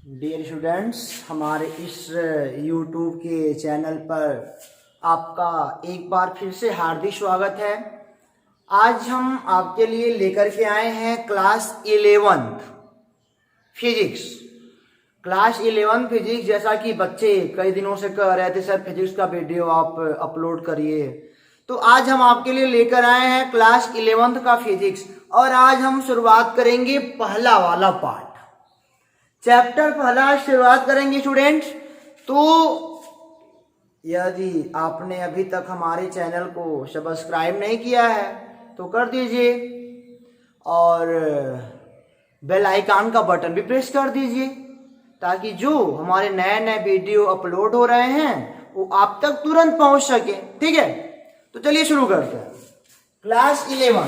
Dear students, हमारे इस YouTube के चैनल पर आपका एक बार फिर से हार्दिक स्वागत है। आज हम आपके लिए लेकर के आए हैं class 11th physics. Class 11th physics, जैसा कि बच्चे कई दिनों से कह रहे थे सर फिजिक्स का वीडियो आप अपलोड करिए, तो आज हम आपके लिए लेकर आए हैं क्लास 11th का फिजिक्स। और आज हम शुरुआत करेंगे पहला वाला पार्ट, चैप्टर पहला शुरुआत करेंगे स्टूडेंट्स। तो यदि आपने अभी तक हमारे चैनल को सब्सक्राइब नहीं किया है तो कर दीजिए और बेल आइकन का बटन भी प्रेस कर दीजिए, ताकि जो हमारे नए नए वीडियो अपलोड हो रहे हैं वो आप तक तुरंत पहुंच सके। ठीक है, तो चलिए शुरू करते हैं। क्लास 11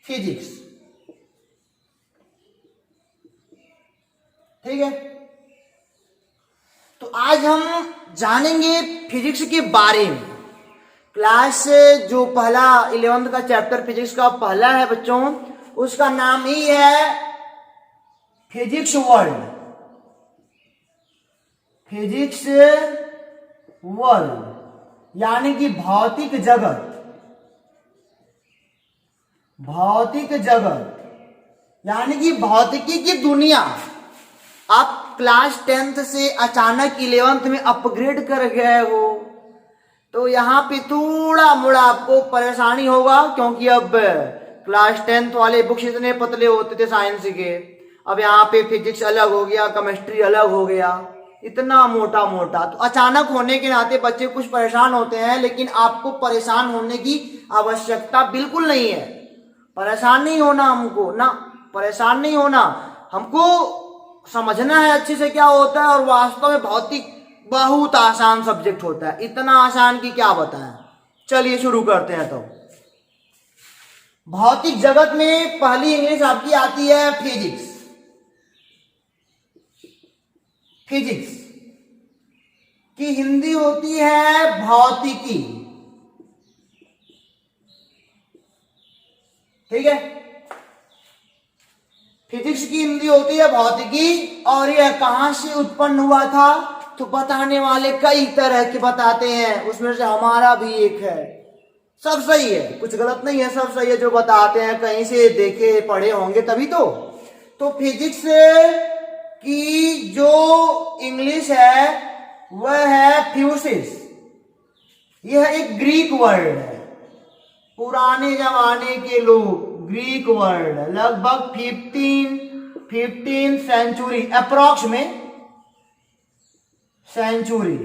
फिजिक्स, ठीक है। तो आज हम जानेंगे फिजिक्स के बारे में। क्लास जो पहला 11th का चैप्टर फिजिक्स का पहला है बच्चों, उसका नाम ही है फिजिक्स वर्ल्ड। फिजिक्स वर्ल्ड यानी कि भौतिक जगत। भौतिक जगत यानी कि भौतिकी की दुनिया। आप क्लास 10th से अचानक 11th में अपग्रेड कर गए हो तो यहाँ पे थोड़ा मोड़ा आपको परेशानी होगा, क्योंकि अब क्लास 10th वाले बुक्स इतने पतले होते थे साइंस के, अब यहाँ पे फिजिक्स अलग हो गया, केमिस्ट्री अलग हो गया, इतना मोटा मोटा। तो अचानक होने के नाते बच्चे कुछ परेशान होते हैं, लेकिन आपको परेशान होने की आवश्यकता बिल्कुल नहीं है। परेशान नहीं होना हमको, ना परेशान नहीं होना हमको, समझना है अच्छे से क्या होता है। और वास्तव में भौतिक बहुत आसान सब्जेक्ट होता है, इतना आसान कि क्या बताएं। चलिए शुरू करते हैं। तो भौतिक जगत में पहली इंग्लिश आपकी आती है फिजिक्स। फिजिक्स की हिंदी होती है भौतिकी, ठीक है। फिजिक्स की हिंदी होती है भौतिकी। और यह कहां से उत्पन्न हुआ था तो बताने वाले कई तरह के बताते हैं, उसमें से हमारा भी एक है। सब सही है, कुछ गलत नहीं है, सब सही है जो बताते हैं, कहीं से देखे पढ़े होंगे तभी तो फिजिक्स की जो इंग्लिश है वह है फ्यूसिस। यह एक ग्रीक वर्ड है। पुराने जमाने के लोग ग्रीक वर्ड, लगभग 15 सेंचुरी अप्रॉक्स में सेंचुरी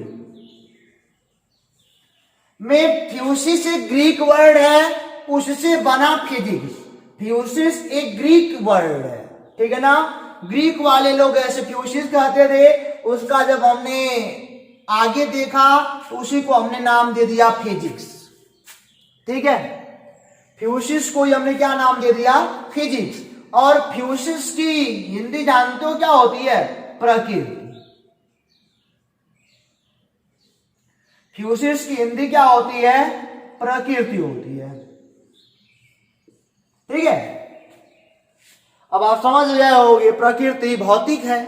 में फ्यूसिस एक ग्रीक वर्ड है, उससे बना फिजिक्स। फ्यूसिस एक ग्रीक वर्ड है, ठीक है ना। ग्रीक वाले लोग ऐसे फ्यूसिस कहते थे, उसका जब हमने आगे देखा तो उसी को हमने नाम दे दिया फिजिक्स, ठीक है। फ्यूसिस को हमने क्या नाम दे दिया, फिजिक्स। और फ्यूसिस की हिंदी जानते हो क्या होती है, प्रकृति। फ्यूसिस की हिंदी क्या होती है, प्रकृति होती है, ठीक है। अब आप समझ गए होंगे प्रकृति भौतिक है।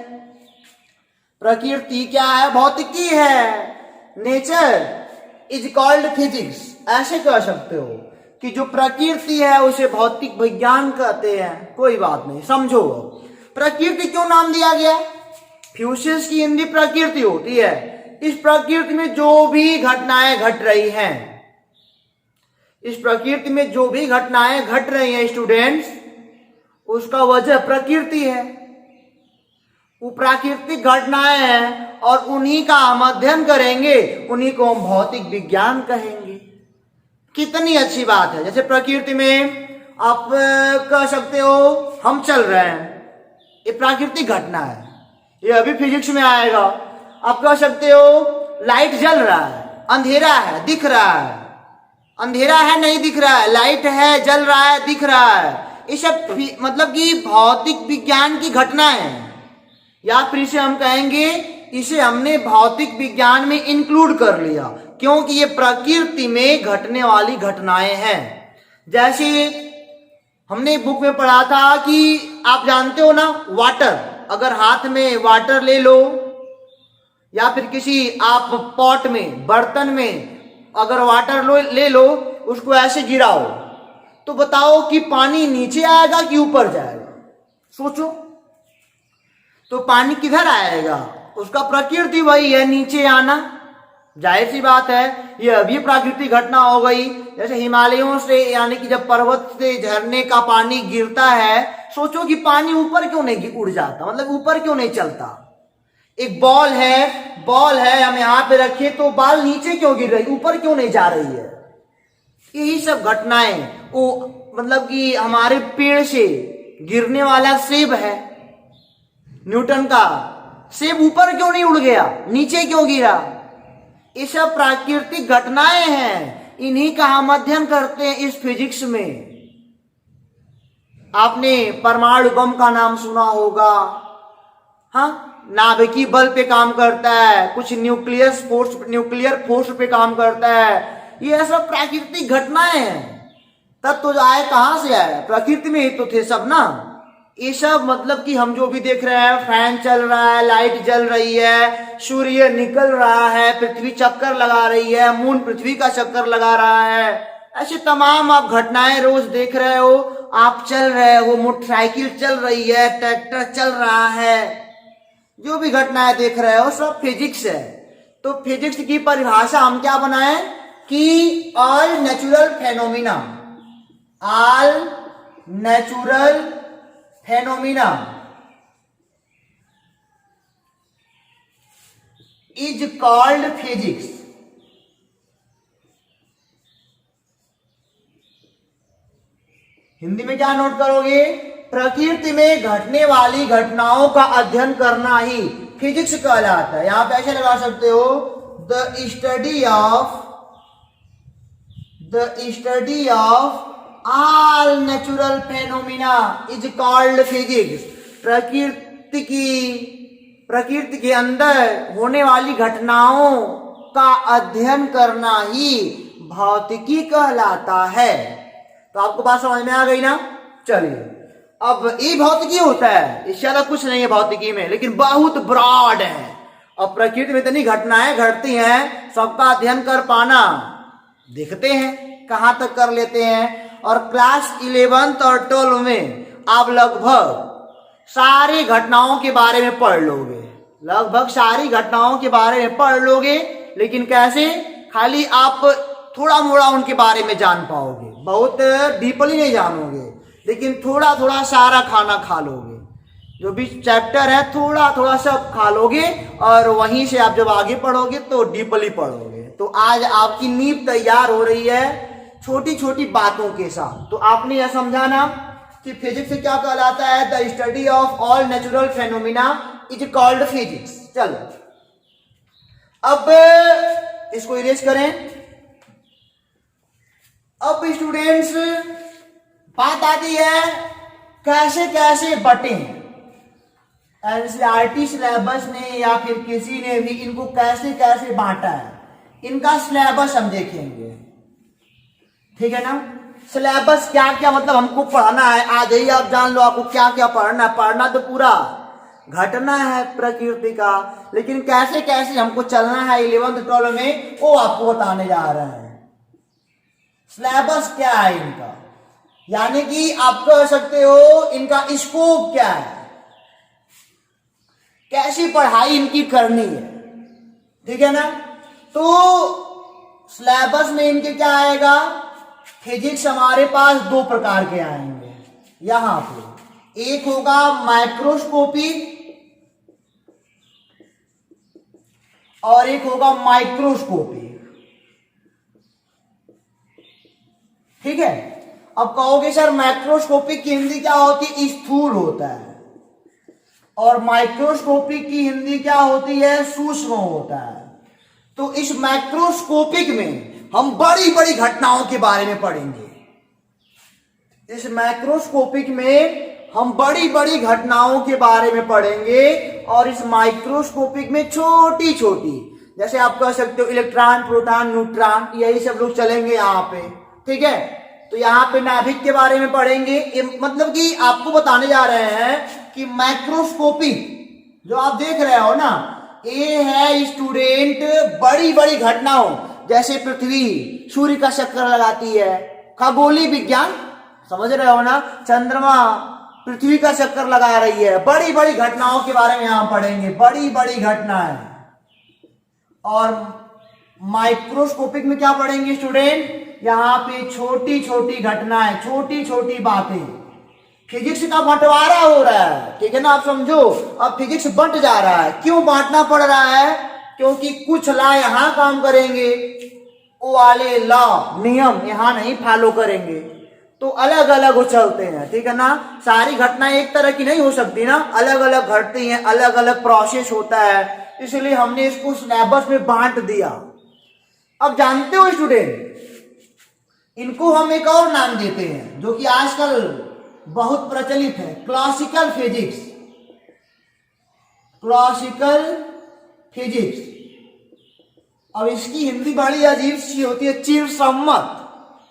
प्रकृति क्या है, भौतिकी है। नेचर इज कॉल्ड फिजिक्स, ऐसे कह सकते हो कि जो प्रकृति है उसे भौतिक विज्ञान कहते हैं। कोई बात नहीं, समझो प्रकृति क्यों नाम दिया गया। फ्यूसिस की हिंदी प्रकृति होती है। इस प्रकृति में जो भी घटनाएं घट रही हैं, इस प्रकृति में जो भी घटनाएं घट रही हैं स्टूडेंट्स, उसका वजह प्रकृति है। वो प्राकृतिक घटनाएं हैं और उन्हीं का हम अध्ययन करेंगे, उन्हीं को हम भौतिक विज्ञान कहेंगे। कितनी अच्छी बात है। जैसे प्रकृति में आप कह सकते हो हम चल रहे हैं, ये प्राकृतिक घटना है, ये अभी फिजिक्स में आएगा। आप कह सकते हो लाइट जल रहा है, अंधेरा है, दिख रहा है, अंधेरा है नहीं दिख रहा है, लाइट है, जल रहा है, दिख रहा है। ये सब मतलब कि भौतिक विज्ञान की घटनाएं हैं, या फिर इसे हम कहेंगे इसे हमने भौतिक विज्ञान में इंक्लूड कर लिया, क्योंकि ये प्रकृति में घटने वाली घटनाएं हैं। जैसे हमने बुक में पढ़ा था कि आप जानते हो ना, वाटर अगर हाथ में वाटर ले लो या फिर किसी आप पॉट में बर्तन में अगर वाटर ले लो, उसको ऐसे गिराओ तो बताओ कि पानी नीचे आएगा कि ऊपर जाएगा? सोचो। तो पानी किधर आएगा? उसका प्रकृति वही है, नीचे आना। जाहिर सी बात है, ये अभी प्राकृतिक घटना हो गई। जैसे हिमालयों से यानी कि जब पर्वत से झरने का पानी गिरता है, सोचो कि पानी ऊपर क्यों नहीं उड़ जाता, मतलब ऊपर क्यों नहीं चलता? एक बॉल है हम यहाँ पे रखे तो बॉल नीचे क्यों गिर रही, ऊपर क्यों नहीं जा रही है? यही सब घटनाएं, वो मतलब कि हमारे पेड़ से गिरने वाला सेब है, न्यूटन का सेब ऊपर क्यों नहीं उड़ गया, नीचे क्यों गिरा? ये सब प्राकृतिक घटनाएं हैं, इन्हीं का हम अध्ययन करते हैं इस फिजिक्स में। आपने परमाणु बम का नाम सुना होगा, हाँ, नाभिकीय बल पे काम करता है, कुछ न्यूक्लियर फोर्स पे काम करता है। ये सब प्राकृतिक घटनाएं हैं। तब तो आए कहां से आए? प्रकृति में ही तो थे सब ना। ये सब मतलब कि हम जो भी देख रहे हैं, फैन चल रहा है, लाइट जल रही है, सूर्य निकल रहा है, पृथ्वी चक्कर लगा रही है, मून पृथ्वी का चक्कर लगा रहा है, ऐसे तमाम आप घटनाएं रोज देख रहे हो। आप चल रहे हो, मोटरसाइकिल चल रही है, ट्रैक्टर चल रहा है, जो भी घटनाएं देख रहे हो सब फिजिक्स है। तो फिजिक्स की परिभाषा हम क्या बनाए कि all natural phenomena is called physics. Hindi में क्या नोट करोगे? प्रकृति में घटने वाली घटनाओं का अध्ययन करना ही फिजिक्स कहलाता है। यहां पे ऐसे लगा सकते हो, the study of all natural phenomena is called physics. प्रकृति के अंदर होने वाली घटनाओं का अध्ययन करना ही भौतिकी कहलाता है। तो आपको बात समझ में आ गई ना? चलिए, अब ये भौतिकी होता है, इससे ज्यादा कुछ नहीं है भौतिकी में, लेकिन बहुत ब्रॉड है। अब प्रकृति में इतनी घटनाएं घटती हैं, सबका अध्ययन कर पाना, देखते हैं कहां तक कर लेते हैं। और क्लास 11th और 12 में आप लगभग सारी घटनाओं के बारे में पढ़ लोगे, लगभग सारी घटनाओं के बारे में पढ़ लोगे। लेकिन कैसे? खाली आप थोड़ा मोड़ा उनके बारे में जान पाओगे, बहुत डीपली नहीं जानोगे, लेकिन थोड़ा थोड़ा सारा खाना खा लोगे। जो भी चैप्टर है थोड़ा थोड़ा सब खा लोगे, और वहीं से आप जब आगे पढ़ोगे तो डीपली पढ़ोगे। तो आज आपकी नींव तैयार हो रही है छोटी छोटी बातों के साथ। तो आपने यह समझाना कि फिजिक्स क्या कहलाता है, the study of all natural phenomena is called physics. चलो अब इसको इरेज करें। अब स्टूडेंट्स बात आती है कैसे कैसे बटे एनसीईआरटी सिलेबस ने या फिर किसी ने भी इनको कैसे कैसे बांटा है, इनका सिलेबस हम देखेंगे, ठीक है ना। सिलेबस क्या क्या मतलब हमको पढ़ना है, आज ही आप जान लो आपको क्या क्या पढ़ना है। पढ़ना तो पूरा घटना है प्रकृति का, लेकिन कैसे कैसे हमको चलना है 11th 12 में वो आपको बताने जा रहे हैं। सिलेबस क्या है इनका, यानी कि आप कह सकते हो इनका स्कोप क्या है, कैसी पढ़ाई इनकी करनी है, ठीक है ना। तो सिलेबस में इनके क्या आएगा, फिजिक्स हमारे पास दो प्रकार के आएंगे यहां पे। एक होगा माइक्रोस्कोपिक और एक होगा माइक्रोस्कोपिक, ठीक है। अब कहोगे सर माइक्रोस्कोपिक की हिंदी क्या होती है, स्थूल होता है, और माइक्रोस्कोपिक की हिंदी क्या होती है, सूक्ष्म होता है। तो इस माइक्रोस्कोपिक में हम बड़ी बड़ी घटनाओं के बारे में पढ़ेंगे। इस माइक्रोस्कोपिक में हम बड़ी बड़ी घटनाओं के बारे में पढ़ेंगे, और इस माइक्रोस्कोपिक में छोटी छोटी, जैसे आप कह सकते हो इलेक्ट्रॉन, प्रोटॉन, न्यूट्रॉन, यही सब लोग चलेंगे यहाँ पे, ठीक है। तो यहाँ पे नाभिक के बारे में पढ़ेंगे, मतलब कि आपको बताने जा रहे हैं कि माइक्रोस्कोपिक जो आप देख रहे हो ना, ये है स्टूडेंट बड़ी बड़ी घटनाओं, जैसे पृथ्वी सूर्य का चक्कर लगाती है, खगोलीय विज्ञान समझ रहे हो ना, चंद्रमा पृथ्वी का चक्कर लगा रही है, बड़ी बड़ी घटनाओं के बारे में यहां पढ़ेंगे, बड़ी बड़ी घटनाएं। और माइक्रोस्कोपिक में क्या पढ़ेंगे स्टूडेंट, यहां पे छोटी छोटी घटनाएं, छोटी छोटी बातें। फिजिक्स का बंटवारा हो रहा है, ठीक है ना, आप समझो, अब फिजिक्स बंट जा रहा है। क्यों बांटना पड़ रहा है, क्योंकि कुछ लॉ यहां काम करेंगे, वो वाले लॉ नियम यहां नहीं फॉलो करेंगे, तो अलग अलग चलते हैं, ठीक है ना। सारी घटनाएं एक तरह की नहीं हो सकती ना, अलग अलग घटती हैं, अलग अलग प्रोसेस होता है, इसलिए हमने इसको सिलेबस में बांट दिया। अब जानते हो स्टूडेंट, इनको हम एक और नाम देते हैं जो कि आजकल बहुत प्रचलित है, क्लासिकल फिजिक्स। क्लासिकल फिजिक्स, अब इसकी हिंदी बड़ी अजीब सी होती है, चिरसम्मत,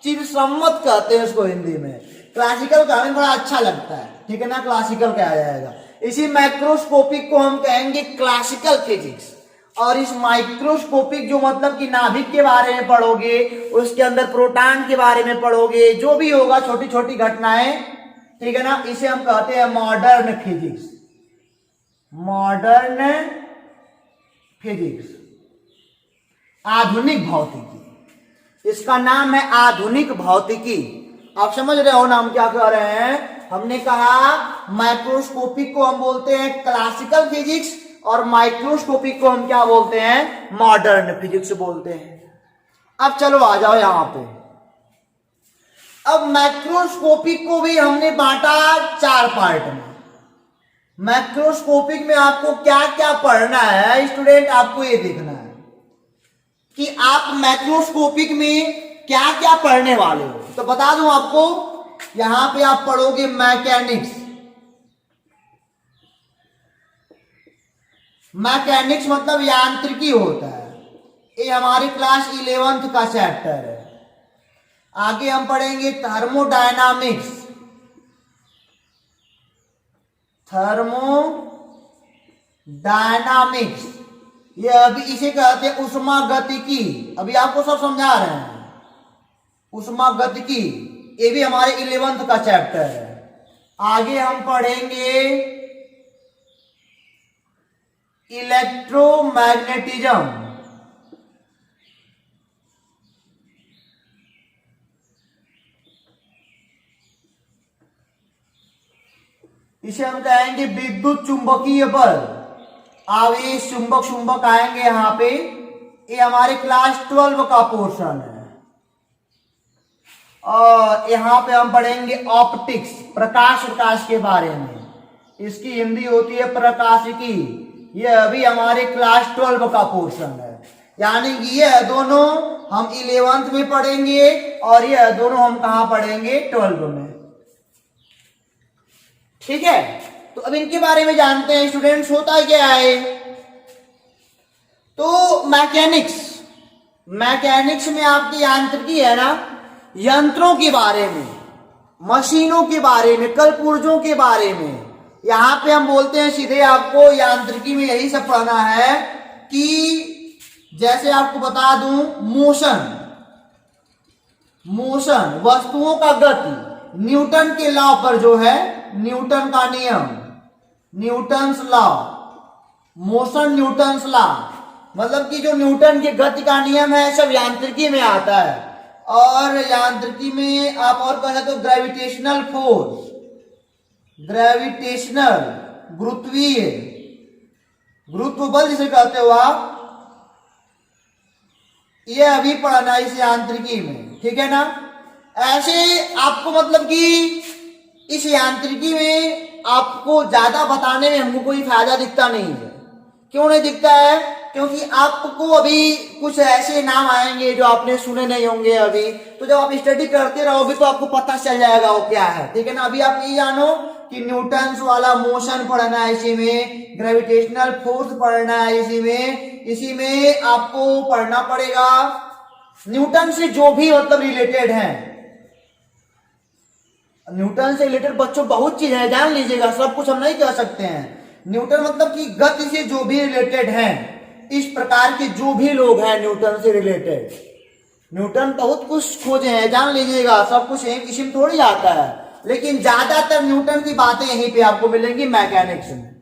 चिरसम्मत कहते हैं इसको हिंदी में। क्लासिकल कहने बड़ा अच्छा लगता है, ठीक है ना, क्लासिकल कहा जाएगा। इसी माइक्रोस्कोपिक को हम कहेंगे क्लासिकल फिजिक्स। और इस माइक्रोस्कोपिक जो मतलब कि नाभिक के बारे में पढ़ोगे, उसके अंदर प्रोटॉन के बारे में पढ़ोगे, जो भी होगा छोटी छोटी घटनाएं, ठीक है ना, इसे हम कहते हैं मॉडर्न फिजिक्स। मॉडर्न फिजिक्स, आधुनिक भौतिकी, इसका नाम है आधुनिक भौतिकी। आप समझ रहे हो ना हम क्या कह रहे हैं, हमने कहा माइक्रोस्कोपिक को हम बोलते हैं क्लासिकल फिजिक्स, और माइक्रोस्कोपिक को हम क्या बोलते हैं, मॉडर्न फिजिक्स बोलते हैं। अब चलो आ जाओ यहां पे। अब माइक्रोस्कोपिक को भी हमने बांटा 4 पार्ट में। माइक्रोस्कोपिक में आपको क्या क्या पढ़ना है स्टूडेंट, आपको ये देखना है कि आप माइक्रोस्कोपिक में क्या क्या पढ़ने वाले हो। तो बता दूं आपको, यहां पे आप पढ़ोगे मैकेनिक्स। मैकेनिक्स मतलब यांत्रिकी होता है, ये हमारे क्लास 11th का चैप्टर है। आगे हम पढ़ेंगे थर्मोडायनामिक्स। थर्मोडायनामिक्स, ये अभी इसे कहते हैं उष्मागतिकी, अभी आपको सब समझा रहे हैं। उष्मागतिकी ये भी हमारे 11th का चैप्टर है। आगे हम पढ़ेंगे इलेक्ट्रोमैग्नेटिज्म। इसे हम कहेंगे विद्युत चुंबकीय बल, आवेश, चुंबक, चुंबक आएंगे यहां पे, ये हमारे क्लास 12 का पोर्शन है। और यहां पे हम पढ़ेंगे ऑप्टिक्स, प्रकाश के बारे में, इसकी हिंदी होती है प्रकाशिकी, ये अभी हमारे क्लास 12 का पोर्शन है। यानी कि ये दोनों हम 11th में पढ़ेंगे और ये दोनों हम कहां पढ़ेंगे, 12 में, ठीक है। तो अब इनके बारे में जानते हैं स्टूडेंट्स, होता क्या है। तो मैकेनिक्स में आपकी यांत्रिकी है ना, यंत्रों के बारे में, मशीनों के बारे में, कलपुर्जों के बारे में। यहां पे हम बोलते हैं सीधे आपको यांत्रिकी में यही सब पढ़ना है कि जैसे आपको बता दूं, मोशन वस्तुओं का गति, न्यूटन के लॉ पर जो है, न्यूटन का नियम, Newton's law, motion Newton's law, मतलब कि जो न्यूटन के गति का नियम है सब यांत्रिकी में आता है। और यांत्रिकी में आप और कह सकते हो ग्रेविटेशनल फोर्स, ग्रेविटेशनल, गुरुत्वीय, गुरुत्व बल जिसे कहते हो आप, ये अभी पढ़ना इस यांत्रिकी में, ठीक है ना। ऐसे आपको मतलब कि इस यांत्रिकी में आपको ज्यादा बताने में हमको कोई फायदा दिखता नहीं है। क्यों नहीं दिखता है, क्योंकि आपको अभी कुछ ऐसे नाम आएंगे जो आपने सुने नहीं होंगे अभी, तो जब आप स्टडी करते रहोगे तो आपको पता चल जाएगा वो क्या है, ठीक है ना। अभी आप ये जानो कि न्यूटन वाला मोशन पढ़ना है इसी में, ग्रेविटेशनल फोर्स पढ़ना है इसी में, इसी में आपको पढ़ना पड़ेगा न्यूटन से जो भी मतलब रिलेटेड है, न्यूटन से रिलेटेड बच्चों बहुत चीज है, जान लीजिएगा, सब कुछ हम नहीं कह सकते हैं। न्यूटन मतलब कि गति से जो भी रिलेटेड हैं, इस प्रकार के जो भी लोग हैं न्यूटन से रिलेटेड, न्यूटन बहुत कुछ खोजे हैं, जान लीजिएगा, सब कुछ एक किस्म थोड़ी आता है, लेकिन ज्यादातर न्यूटन की बातें यहीं पे आपको मिलेंगी मैकेनिक्स में।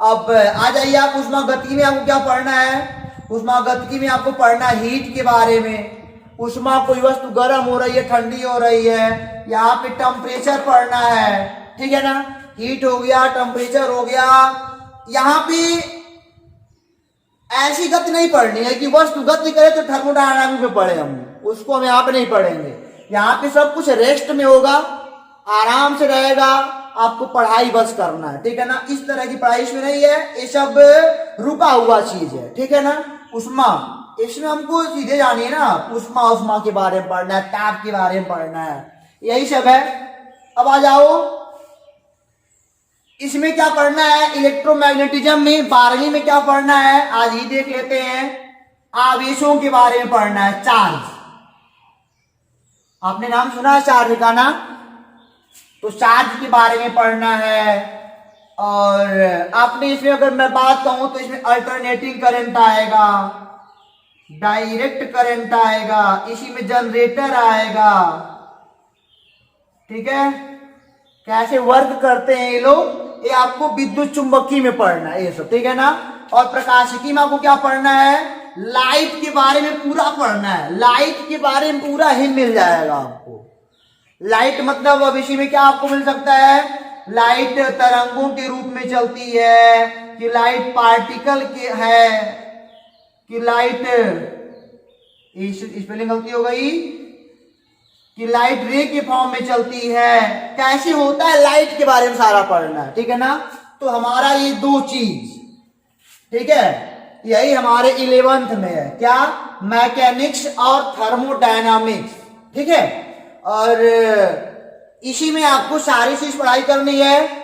अब आ जाइए आप ऊष्मागतिकी में आपको क्या पढ़ना है? ऊष्मागतिकी में आपको पढ़ना हीट के बारे में। ऊष्मा, कोई वस्तु गर्म हो रही है, ठंडी हो रही है, यहाँ पे टेम्परेचर पढ़ना है, ठीक है ना। हीट हो गया, टेम्परेचर हो गया। यहाँ पे ऐसी गति नहीं पढ़नी है कि वस्तु गति करे तो थर्मोडायनामिक्स में पढ़े हम, उसको हम यहाँ पे नहीं पढ़ेंगे। यहाँ पे सब कुछ रेस्ट में होगा, आराम से रहेगा, आपको पढ़ाई बस करना है, ठीक है ना। इस तरह की पढ़ाई इसमें नहीं है, ये सब रुका हुआ चीज है, ठीक है ना। उष्मा, इसमें हमको सीधे जानी है ना, उष्मा, उष्मा के बारे में पढ़ना है, ताप के बारे में पढ़ना है, यही सब है। अब आ जाओ इसमें क्या पढ़ना है? इलेक्ट्रोमैग्नेटिज्म में 12वीं में क्या पढ़ना है आज ही देख लेते हैं। आवेशों के बारे में पढ़ना है, चार्ज। आपने नाम सुना है चार्ज का ना, तो चार्ज के बारे में पढ़ना है। और आपने इसमें अगर मैं बात कहूं तो इसमें अल्टरनेटिंग करंट आएगा, डायरेक्ट करंट आएगा, इसी में जनरेटर आएगा, ठीक है। कैसे वर्क करते हैं ये लोग, ये आपको विद्युत चुंबकीय में पढ़ना है ये सब, ठीक है ना। और प्रकाशिकी में आपको क्या पढ़ना है? लाइट के बारे में पूरा पढ़ना है, लाइट के बारे में पूरा ही मिल जाएगा आपको। लाइट मतलब अब इसी में क्या आपको मिल सकता है? लाइट तरंगों के रूप में चलती है, कि लाइट पार्टिकल के है, कि लाइट, स्पेलिंग गलती हो गई, कि लाइट रे के फॉर्म में चलती है, कैसे होता है लाइट के बारे में सारा पढ़ना है, ठीक है ना। तो हमारा ये दो चीज, ठीक है, यही हमारे 11th में है, क्या? मैकेनिक्स और थर्मोडायनामिक्स, ठीक है। और इसी में आपको सारी चीज पढ़ाई करनी है।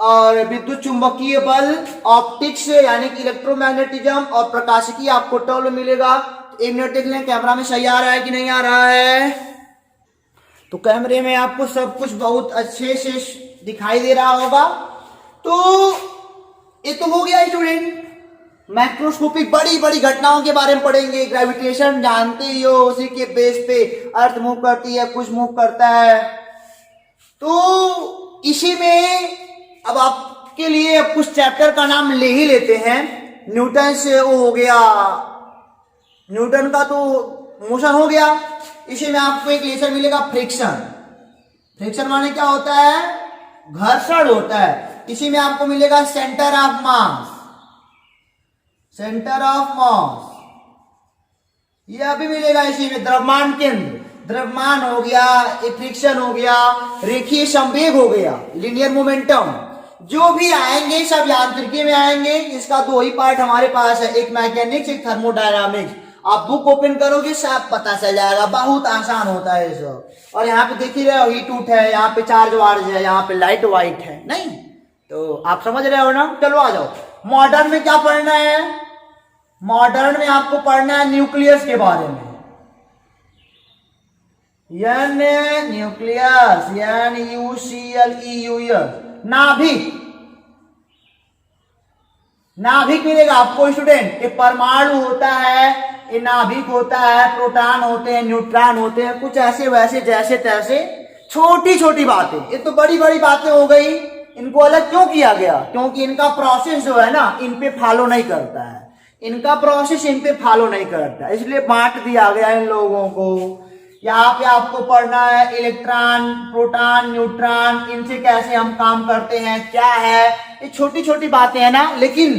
और विद्युत चुंबकीय बल, ऑप्टिक्स यानी कि इलेक्ट्रोमैग्नेटिज्म और प्रकाशिकी आपको टर्म मिलेगा। तो 1 मिनट देख लें कैमरा में सही आ रहा है कि नहीं आ रहा है। तो कैमरे में आपको सब कुछ बहुत अच्छे से दिखाई दे रहा होगा। तो ये तो हो गया स्टूडेंट, मैक्रोस्कोपिक बड़ी बड़ी घटनाओं के बारे में पढ़ेंगे। ग्रेविटेशन जानते ही हो, उसी के बेस पे अर्थ मूव करती है, कुछ मूव करता है। तो इसी में अब आपके लिए कुछ चैप्टर का नाम ले ही लेते हैं। न्यूटन से वो हो गया, न्यूटन का तो मोशन हो गया। इसी में आपको एक लेसन मिलेगा फ्रिक्शन। फ्रिक्शन माने क्या होता है? घर्षण होता है। इसी में आपको मिलेगा centre of mass, centre of mass, यह भी मिलेगा इसी में। द्रव्यमान केंद्र, द्रव्यमान हो गया, फ्रिक्शन हो गया, रेखीय संवेग हो गया, लीनियर मोमेंटम, जो भी आएंगे सब यांत्रिकी में आएंगे। इसका दो ही पार्ट हमारे पास है, एक मैकेनिक्स, एक थर्मोडायनामिक्स। आप बुक ओपन करोगे सब पता चल जाएगा, बहुत आसान होता है सब। और यहाँ पे देख ही रहे हो, हीट उठ है, यहाँ पे चार्ज वार्ज है, यहाँ पे लाइट वाइट है, नहीं? तो आप समझ रहे हो ना। चलो आ जाओ, मॉडर्न में क्या पढ़ना है? मॉडर्न में आपको पढ़ना है न्यूक्लियस के बारे में। न्यूक्लियस, NUCLEUS, नाभिक। नाभिक मिलेगा आपको स्टूडेंट। एक परमाणु होता है, ये नाभिक होता है, प्रोटॉन होते हैं, न्यूट्रॉन होते हैं, कुछ ऐसे वैसे जैसे तैसे छोटी छोटी बातें। ये तो बड़ी बड़ी बातें हो गई, इनको अलग क्यों किया गया? क्योंकि इनका प्रोसेस जो है ना, इन पे फॉलो नहीं करता है, इनका प्रोसेस इन पे फॉलो नहीं करता, इसलिए बांट दिया गया इन लोगों को। यहाँ पे आपको पढ़ना है इलेक्ट्रॉन, प्रोटॉन, न्यूट्रॉन, इनसे कैसे हम काम करते हैं, क्या है, ये छोटी छोटी बातें हैं ना। लेकिन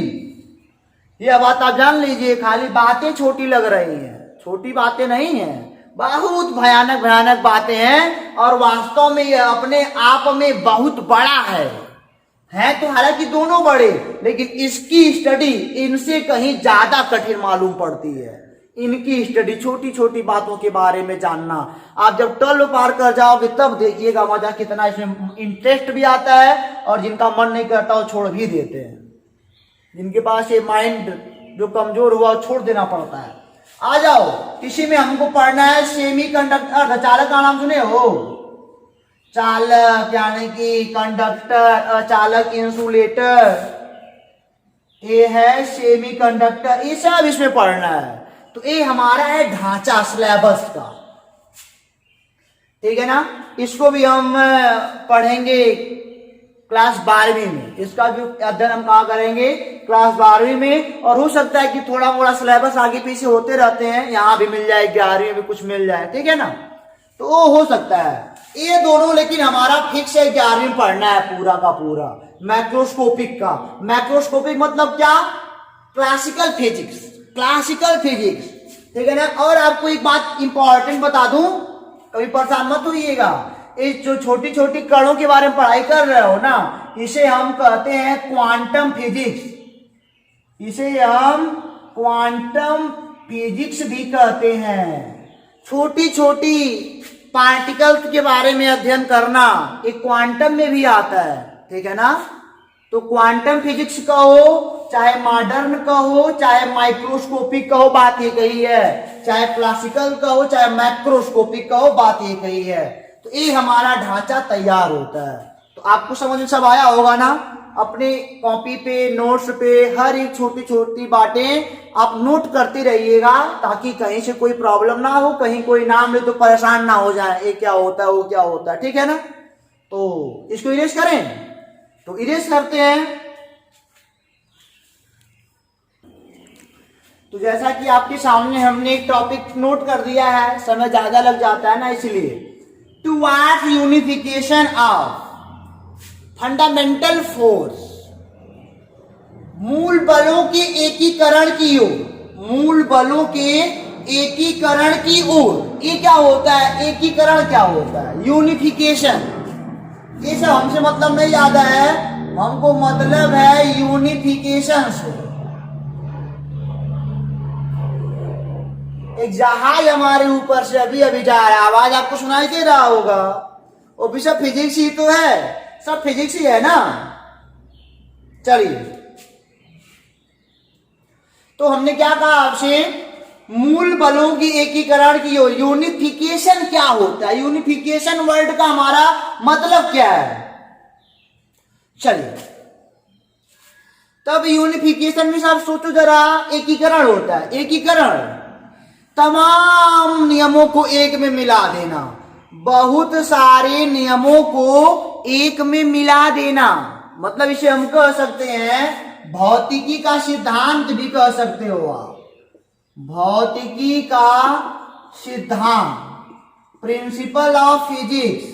ये बात आप जान लीजिए, खाली बातें छोटी लग रही हैं, छोटी बातें नहीं हैं, बहुत भयानक भयानक बातें हैं। और वास्तव में ये अपने आप में बहुत बड़ा है तो हालांकि दोनों बड़े, लेकिन इसकी स्टडी इनसे कहीं ज्यादा कठिन मालूम पड़ती है। इनकी स्टडी, छोटी छोटी बातों के बारे में जानना। आप जब 12 पार कर जाओगे तब देखिएगा मजा कितना इसमें इंटरेस्ट भी आता है, और जिनका मन नहीं करता वो छोड़ भी देते हैं। जिनके पास ये माइंड जो कमजोर हुआ छोड़ देना पड़ता है। आ जाओ, इसी में हमको पढ़ना है सेमीकंडक्टर। अर्धचालक का नाम सुने हो? चालक यानी कि कंडक्टर, अचालक इंसुलेटर, ये है सेमी कंडक्टर, ये सब इसमें पढ़ना है। तो ये हमारा है ढांचा सिलेबस का, ठीक है ना। इसको भी हम पढ़ेंगे क्लास 12वीं में, इसका भी अध्ययन हम कहाँ करेंगे, क्लास 12वीं में। और हो सकता है कि थोड़ा मोड़ा सिलेबस आगे पीछे होते रहते हैं, यहाँ भी मिल जाए, 11वीं में कुछ मिल जाए, ठीक है ना। तो वो हो सकता है ये दोनों, लेकिन हमारा फिक्स है 11वीं में पढ़ना है पूरा का पूरा मैक्रोस्कोपिक का। मैक्रोस्कोपिक मतलब क्या, क्लासिकल फिजिक्स, क्लासिकल फिजिक्स, ठीक है ना। और आपको एक बात इंपॉर्टेंट बता दूं, कभी परेशान मत होइएगा, इस जो छोटी छोटी कणों के बारे में पढ़ाई कर रहे हो ना, इसे हम कहते हैं क्वांटम फिजिक्स, इसे हम क्वांटम फिजिक्स भी कहते हैं। छोटी छोटी पार्टिकल्स के बारे में अध्ययन करना एक क्वांटम में भी आता है, ठीक है ना। तो क्वांटम फिजिक्स कहो, चाहे मॉडर्न कहो, चाहे माइक्रोस्कोपिक कहो, बात ये कही है। चाहे क्लासिकल कहो, चाहे मैक्रोस्कोपिक कहो, बात ये कही है। तो ये हमारा ढांचा तैयार होता है। तो आपको समझ में सब आया होगा ना। अपनी कॉपी पे, नोट्स पे हर एक छोटी छोटी बातें आप नोट करते रहिएगा, ताकि कहीं से कोई प्रॉब्लम ना हो, कहीं कोई नाम ले तो परेशान ना हो जाए, ये क्या होता है, वो क्या होता है, ठीक है ना। तो इसको इरेज करें, तो इरेज करते हैं। तो जैसा कि आपके सामने हमने एक टॉपिक नोट कर दिया है, समय ज्यादा लग जाता है ना, इसलिए towards unification of fundamental force, मूल बलों के एकीकरण की ओर, मूल बलों के एकीकरण की ओर। ये क्या होता है, एकीकरण क्या होता है, यूनिफिकेशन। ये सब हमसे मतलब नहीं याद है, हमको मतलब है यूनिफिकेशन से। एक जहाज हमारे ऊपर से अभी अभी जा रहा है, आवाज आपको सुनाई दे रहा होगा, वो भी सब फिजिक्स ही तो है, सब फिजिक्स ही है ना। चलिए, तो हमने क्या कहा आपसे, मूल बलों की एकीकरण की ओर। यूनिफिकेशन क्या होता है, यूनिफिकेशन वर्ड का हमारा मतलब क्या है। चलिए, तब यूनिफिकेशन में आप सोचो जरा, एकीकरण होता है, एकीकरण तमाम नियमों को एक में मिला देना, बहुत सारे नियमों को एक में मिला देना। मतलब इसे हम कह सकते हैं भौतिकी का सिद्धांत भी कह सकते हो आप, भौतिकी का सिद्धांत, principle of physics,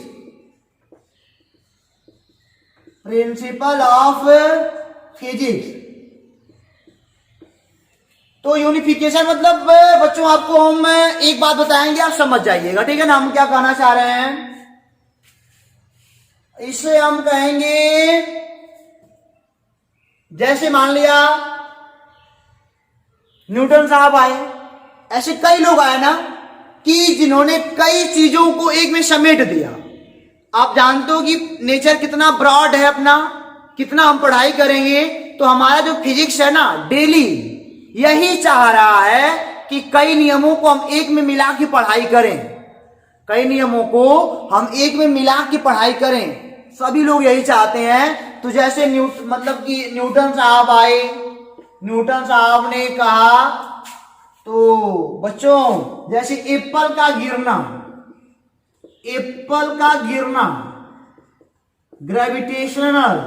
principle of physics. तो यूनिफिकेशन मतलब बच्चों आपको हम एक बात बताएंगे, आप समझ जाइएगा, ठीक है ना। हम क्या कहना चाह रहे हैं, इसे हम कहेंगे, जैसे मान लिया न्यूटन साहब आए, ऐसे कई लोग आए ना कि जिन्होंने कई चीजों को एक में समेट दिया। आप जानते हो कि नेचर कितना ब्रॉड है अपना, कितना हम पढ़ाई करेंगे। तो हमारा जो फिजिक्स है ना, डेली यही चाह रहा है कि कई नियमों को हम एक में मिला के पढ़ाई करें, कई नियमों को हम एक में मिला के पढ़ाई करें, सभी लोग यही चाहते हैं। तो जैसे मतलब कि न्यूटन साहब आए, न्यूटन साहब ने कहा, तो बच्चों जैसे एप्पल का गिरना, एप्पल का गिरना ग्रेविटेशनल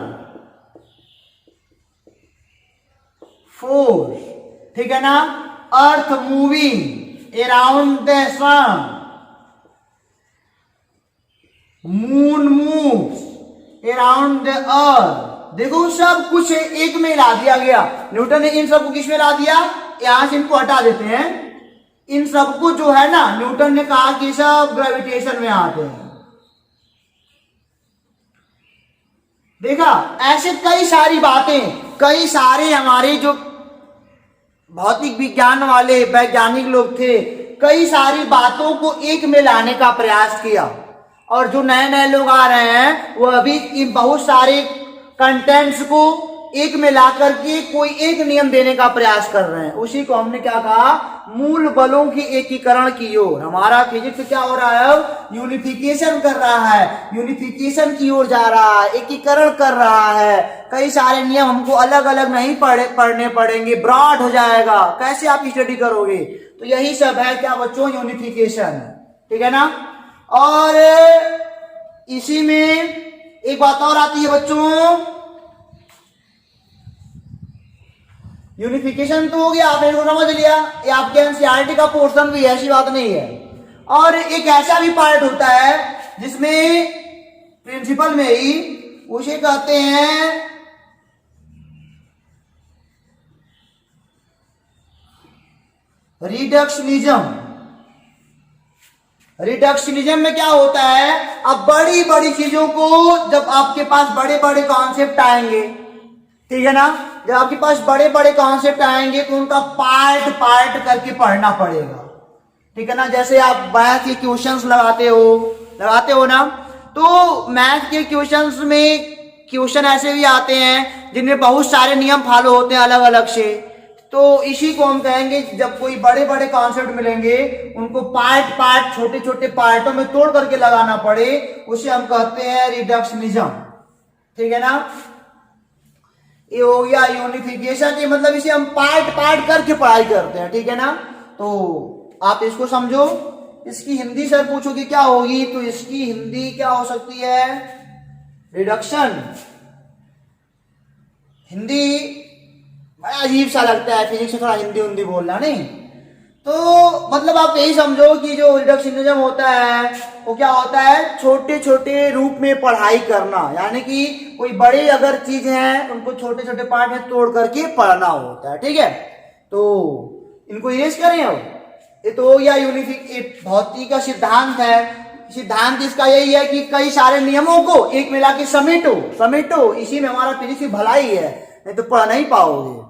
फोर्स, ठीक है ना। Earth moving around the sun, moon moves around the earth. देखो सब कुछ एक में ला दिया गया। न्यूटन ने इन सबको किस में ला दिया, यहां से इनको हटा देते हैं। इन सबको जो है ना, न्यूटन ने कहा कि सब ग्रेविटेशन में आते हैं। देखा, ऐसे कई सारी बातें, कई सारे हमारे जो भौतिक विज्ञान वाले वैज्ञानिक लोग थे, कई सारी बातों को एक में लाने का प्रयास किया। और जो नए नए लोग आ रहे हैं, वो अभी इन बहुत सारे कंटेंट्स को एक में ला करके कोई एक नियम देने का प्रयास कर रहे हैं, उसी को हमने क्या कहा, मूल बलों की एकीकरण की ओर। हमारा फिजिक्स क्या हो रहा है, अब यूनिफिकेशन कर रहा है, यूनिफिकेशन की ओर जा रहा है, एकीकरण कर रहा है। कई सारे नियम हमको अलग अलग नहीं पढ़ने पड़ेंगे, ब्रॉड हो जाएगा। कैसे आप स्टडी करोगे, तो यही सब है क्या बच्चों, यूनिफिकेशन। ठीक है ना। और इसी में एक बात और आती है बच्चों, यूनिफिकेशन तो हो गया, आपने इसको समझ लिया, ये आपके एनसीईआरटी का पोर्शन भी है, ऐसी बात नहीं है। और एक ऐसा भी पार्ट होता है जिसमें प्रिंसिपल में ही उसे कहते हैं रिडक्शनिज्म। रिडक्शनिज्म में क्या होता है, अब बड़ी बड़ी चीजों को, जब आपके पास बड़े बड़े कॉन्सेप्ट आएंगे, ठीक है ना, जब आपके पास बड़े बड़े कॉन्सेप्ट आएंगे तो उनका पार्ट पार्ट करके पढ़ना पड़ेगा। ठीक है ना। जैसे आप मैथ के क्वेश्चंस लगाते हो ना, तो मैथ के क्वेश्चंस में क्वेश्चन ऐसे भी आते हैं जिनमें बहुत सारे नियम फॉलो होते हैं अलग अलग से। तो इसी को हम कहेंगे, जब कोई बड़े बड़े कॉन्सेप्ट मिलेंगे उनको पार्ट पार्ट छोटे छोटे पार्टों में तोड़ करके लगाना पड़े, उसे हम कहते हैं रिडक्शनिज्म। ठीक है ना। ये हो गया यूनिफिकेशन, ये मतलब इसे हम पार्ट पार्ट करके पढ़ाई करते हैं। ठीक है ना। तो आप इसको समझो। इसकी हिंदी सर पूछोगे क्या होगी, तो इसकी हिंदी क्या हो सकती है, रिडक्शन। हिंदी बड़ा अजीब सा लगता है, फिजिक्स से थोड़ा हिंदी बोलना नहीं। तो मतलब आप यही समझो कि जो रिडक्शनिज्म होता है वो क्या होता है, छोटे छोटे रूप में पढ़ाई करना, यानी कि कोई बड़े अगर चीज है उनको छोटे छोटे पार्ट में तोड़ करके पढ़ना होता है। ठीक है। तो इनको इरेज करें। अब ये तो हो गया भौतिकी का सिद्धांत है। सिद्धांत इसका यही है कि कई सारे नियमों को एक मिला के समेटो, इसी में हमारा फिजिक्स की भलाई है, नहीं तो पढ़ नहीं पाओगे।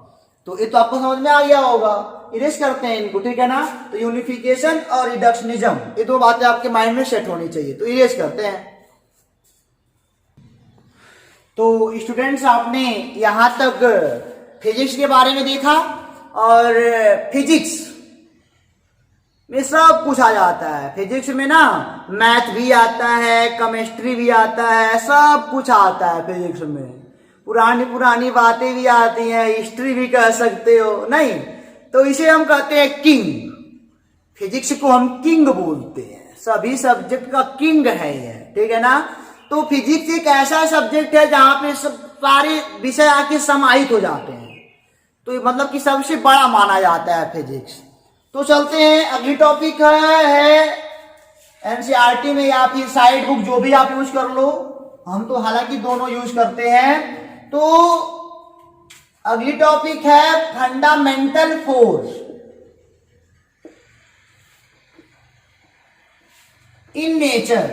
तो ये तो आपको समझ में आ गया होगा। इरेज करते हैं इनको। ठीक है ना। तो यूनिफिकेशन और रिडक्शनिज्म, ये दो बातें आपके माइंड में सेट होनी चाहिए। तो इरेज करते हैं। तो स्टूडेंट्स, आपने यहां तक फिजिक्स के बारे में देखा, और फिजिक्स में सब कुछ आ जाता है। फिजिक्स में ना मैथ भी आता है, केमिस्ट्री भी आता है, सब कुछ आता है फिजिक्स में। पुरानी पुरानी बातें भी आती हैं, हिस्ट्री भी कह सकते हो, नहीं तो इसे हम कहते हैं किंग। फिजिक्स को हम किंग बोलते हैं, सभी सब्जेक्ट का किंग है ये। ठीक है ना। तो फिजिक्स एक ऐसा सब्जेक्ट है जहां पे सब सारे विषय आके समाहित हो जाते हैं, तो मतलब कि सबसे बड़ा माना जाता है फिजिक्स। तो चलते हैं, अगली टॉपिक है एनसीईआरटी में या फिर साइड बुक, जो भी आप यूज कर लो, हम तो हालांकि दोनों यूज करते हैं। तो अगली टॉपिक है फंडामेंटल फोर्स इन नेचर।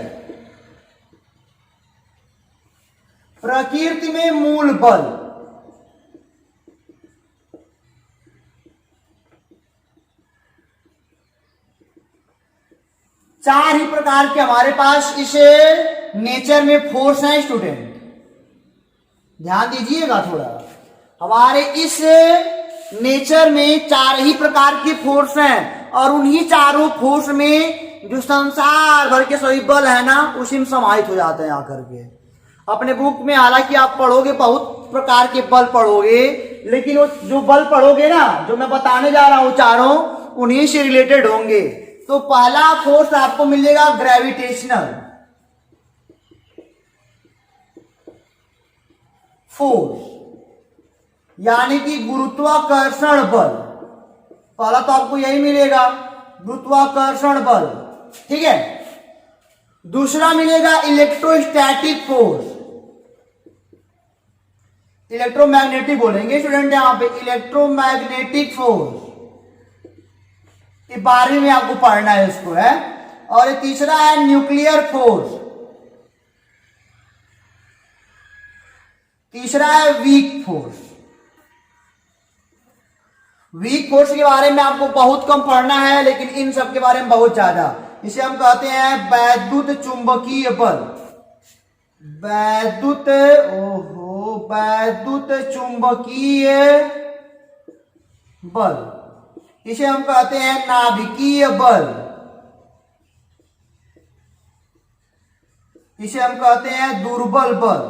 प्रकृति में मूल बल। चार ही प्रकार के हमारे पास इस नेचर में फोर्स है। स्टूडेंट ध्यान दीजिएगा थोड़ा, हमारे इस नेचर में चार ही प्रकार के फोर्स हैं, और उन्हीं चारों फोर्स में जो संसार भर के सभी बल है ना, उसी में समाहित हो जाते हैं आकर के। अपने बुक में हालांकि आप पढ़ोगे, बहुत प्रकार के बल पढ़ोगे, लेकिन वो जो बल पढ़ोगे ना, जो मैं बताने जा रहा हूं चारों, उन्हीं से रिलेटेड होंगे। तो पहला फोर्स आपको मिलेगा ग्रेविटेशनल फोर्स, यानी कि गुरुत्वाकर्षण बल। पहला तो आपको यही मिलेगा, गुरुत्वाकर्षण बल। ठीक है। दूसरा मिलेगा इलेक्ट्रोस्टैटिक फोर्स, इलेक्ट्रोमैग्नेटिक बोलेंगे स्टूडेंट यहां पे, इलेक्ट्रोमैग्नेटिक फोर्स, ये 12वीं में आपको पढ़ना है इसको, है। और ये तीसरा है न्यूक्लियर फोर्स, तीसरा है वीक फोर्स। वीक फोर्स के बारे में आपको बहुत कम पढ़ना है, लेकिन इन सब के बारे में बहुत ज्यादा। इसे हम कहते हैं वैद्युत चुंबकीय बल। वैद्युत, ओहो तो वैद्युत चुंबकीय बल, इसे हम कहते हैं नाभिकीय बल, इसे हम कहते हैं दुर्बल बल।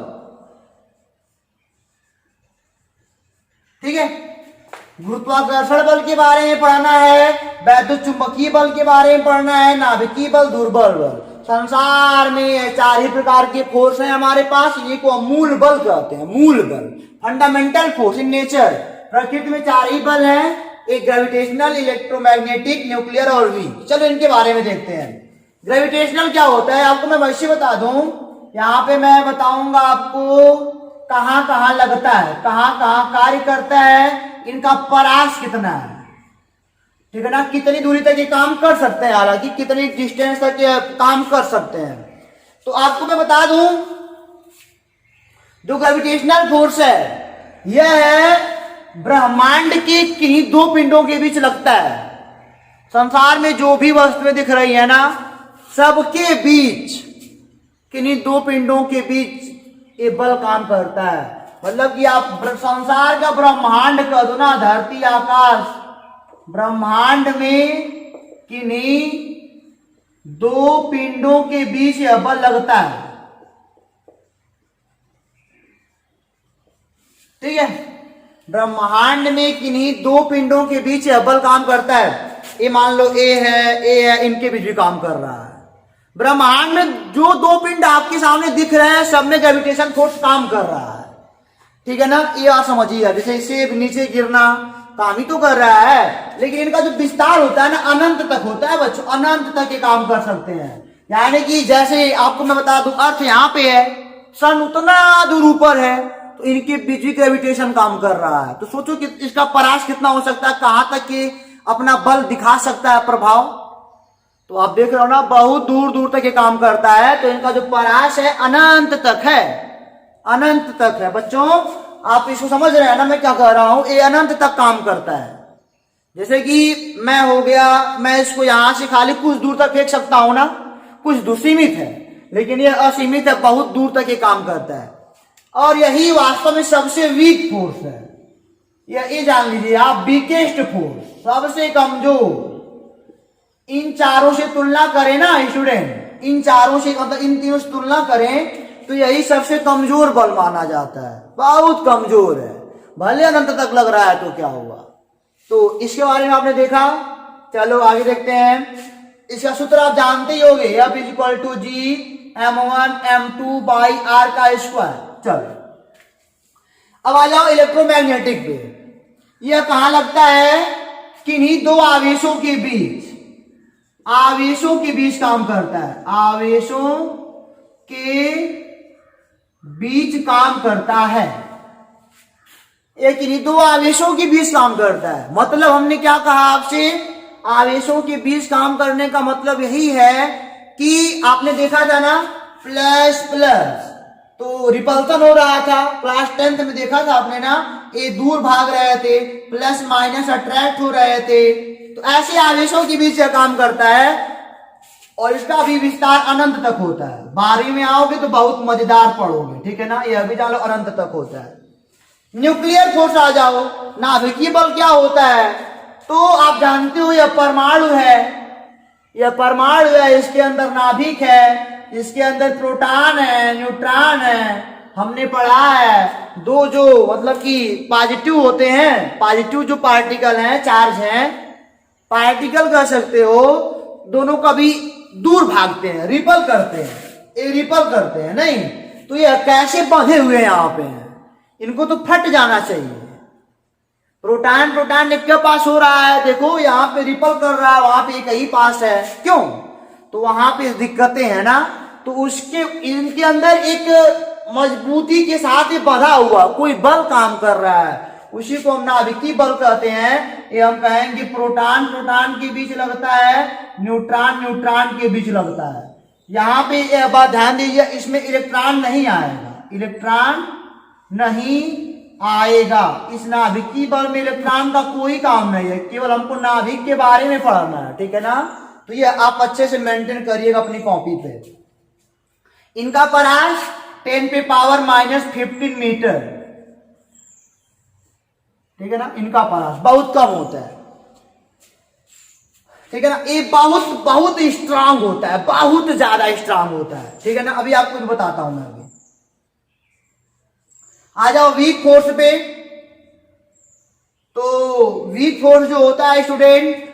ठीक है, गुरुत्वाकर्षण बल के बारे में पढ़ना है, वैद्युत चुंबकीय बल के बारे में पढ़ना है, नाभिकीय बल, दुर्बल बल। संसार में 4 ही प्रकार के फोर्स हैं हमारे पास, ये को मूल बल कहते हैं, मूल बल, फंडामेंटल फोर्स इन नेचर। प्रकृति में 4 ही बल हैं, एक ग्रेविटेशनल, इलेक्ट्रोमैग्नेटिक, न्यूक्लियर और वीक। चलो इनके बारे में देखते हैं। ग्रेविटेशनल क्या होता है आपको मैं वैसे बता दूं, यहाँ पे मैं बताऊंगा आपको कहां कहां लगता है, कहां कहां कार्य करता है, इनका परास कितना है, ठीक है ना, कितनी दूरी तक ये काम कर सकते हैं, हालांकि कितनी डिस्टेंस तक ये काम कर सकते हैं। तो आपको मैं बता दूं जो ग्रेविटेशनल फोर्स है यह है ब्रह्मांड के किन्हीं 2 पिंडों के बीच लगता है। संसार में जो भी वस्तुएं दिख रही है ना, सबके बीच किन्हीं 2 पिंडों के बीच ये बल काम करता है। मतलब कि आप संसार का ब्रह्मांड कह दो ना, धरती आकाश, ब्रह्मांड में किन्हीं 2 पिंडों के बीच यह बल लगता है। ठीक है, ब्रह्मांड में किन्हीं 2 पिंडों के बीच यह बल काम करता है। ये मान लो ए है, इनके बीच भी काम कर रहा है। ब्रह्मांड में जो 2 पिंड आपके सामने दिख रहे हैं सब में ग्रेविटेशन फोर्स काम कर रहा है। ठीक है ना, ये आप समझिए। जैसे सेब नीचे गिरना काम ही तो कर रहा है, लेकिन इनका जो विस्तार होता है ना अनंत तक होता है बच्चों, अनंत तक ये काम कर सकते हैं। यानी कि जैसे आपको मैं बता दूं, अर्थ यहाँ पे है, सन उतना दूर ऊपर है, तो इनके बीच भी ग्रेविटेशन काम कर रहा है। तो सोचो कि इसका परास कितना हो सकता है, कहां तक ये अपना बल दिखा सकता है, प्रभाव। तो आप देख रहे हो ना, बहुत दूर दूर तक ये काम करता है। तो इनका जो परास है अनंत तक है, अनंत तक है। बच्चों आप इसको समझ रहे हैं ना मैं क्या कह रहा हूं, ये अनंत तक काम करता है। जैसे कि मैं हो गया, मैं इसको यहां से खाली कुछ दूर तक फेंक सकता हूं ना, कुछ दूर सीमित है, लेकिन ये असीमित है, बहुत दूर तक ये काम करता है। और यही वास्तव में सबसे वीक फोर्स है, ये जान लीजिए आप, वीकेस्ट फोर्स, सबसे कमजोर। इन चारों से तुलना करें ना स्टूडेंट, इन चारों से मतलब इन तीनों से तुलना करें तो यही सबसे कमजोर बल माना जाता है, बहुत कमजोर है। भले अनंत तक लग रहा है तो क्या हुआ। तो इसके बारे में आपने देखा। चलो आगे देखते हैं। इसका सूत्र आप जानते ही होंगे, F = G(m1m2) बाई r का स्क्वायर। चलो अब आ जाओ इलेक्ट्रोमैग्नेटिक पे। यह कहां लगता है, किन्हीं 2 आवेशों के बीच, आवेशों के बीच काम करता है, आवेशों के बीच काम करता है। एक किन्हीं 2 आवेशों के बीच काम करता है। मतलब हमने क्या कहा आपसे, आवेशों के बीच काम करने का मतलब यही है कि आपने देखा था ना प्लस प्लस तो रिपल्सन हो रहा था, क्लास 10th में देखा था आपने ना, ये दूर भाग रहे थे, प्लस माइनस अट्रैक्ट हो रहे थे। तो ऐसे आवेशों के बीच काम करता है और इसका भी विस्तार अनंत तक होता है। 12वीं में आओगे तो बहुत मजेदार पढ़ोगे, ठीक है ना, यह भी जान लो अनंत तक होता है। न्यूक्लियर फोर्स आ जाओ, नाभिकीय बल क्या होता है, तो आप जानते हो यह परमाणु है, यह परमाणु है, इसके अंदर नाभिक है, इसके अंदर प्रोटॉन है, न्यूट्रॉन है। हमने पढ़ा है 2 जो मतलब कि पॉजिटिव होते हैं, पॉजिटिव जो पार्टिकल हैं, चार्ज हैं, पार्टिकल कह सकते हो, दोनों कभी दूर भागते हैं, रिपल करते हैं, ये रिपल करते हैं नहीं, तो ये कैसे बंधे हुए हैं यहाँ पे हैं, इनको तो फट जाना चाहिए। प्रोटॉन प्रोटॉन एक के पास हो रहा है, देखो यहाँ पे रिपल कर रहा है, वहां पे एक ही पास है, क्यों, तो वहां पे दिक्कतें हैं ना, तो उसके इनके अंदर एक मजबूती के साथ ये बंधा हुआ कोई बल काम कर रहा है, उसी को हम नाभिकीय बल कहते हैं। ये हम कहेंगे प्रोटॉन प्रोटॉन के बीच लगता है, न्यूट्रॉन न्यूट्रॉन के बीच लगता है। यहाँ पे यह बात ध्यान दीजिए, इसमें इलेक्ट्रॉन नहीं आएगा, इलेक्ट्रॉन नहीं आएगा। इस नाभिकीय बल में इलेक्ट्रॉन का कोई काम नहीं है, केवल हमको नाभिक के बारे में पढ़ना है, ठीक है ना। तो ये आप अच्छे से मेंटेन करिएगा अपनी कॉपी पे। इनका परास 10 पे पावर -15 मीटर, ठीक है ना। इनका परास बहुत कम होता है, ठीक है ना। ये बहुत बहुत स्ट्रांग होता है, बहुत ज्यादा स्ट्रांग होता है, ठीक है ना। अभी आपको बताता हूं मैं। अभी आ जाओ वीक फोर्स पे। तो वीक फोर्स जो होता है स्टूडेंट,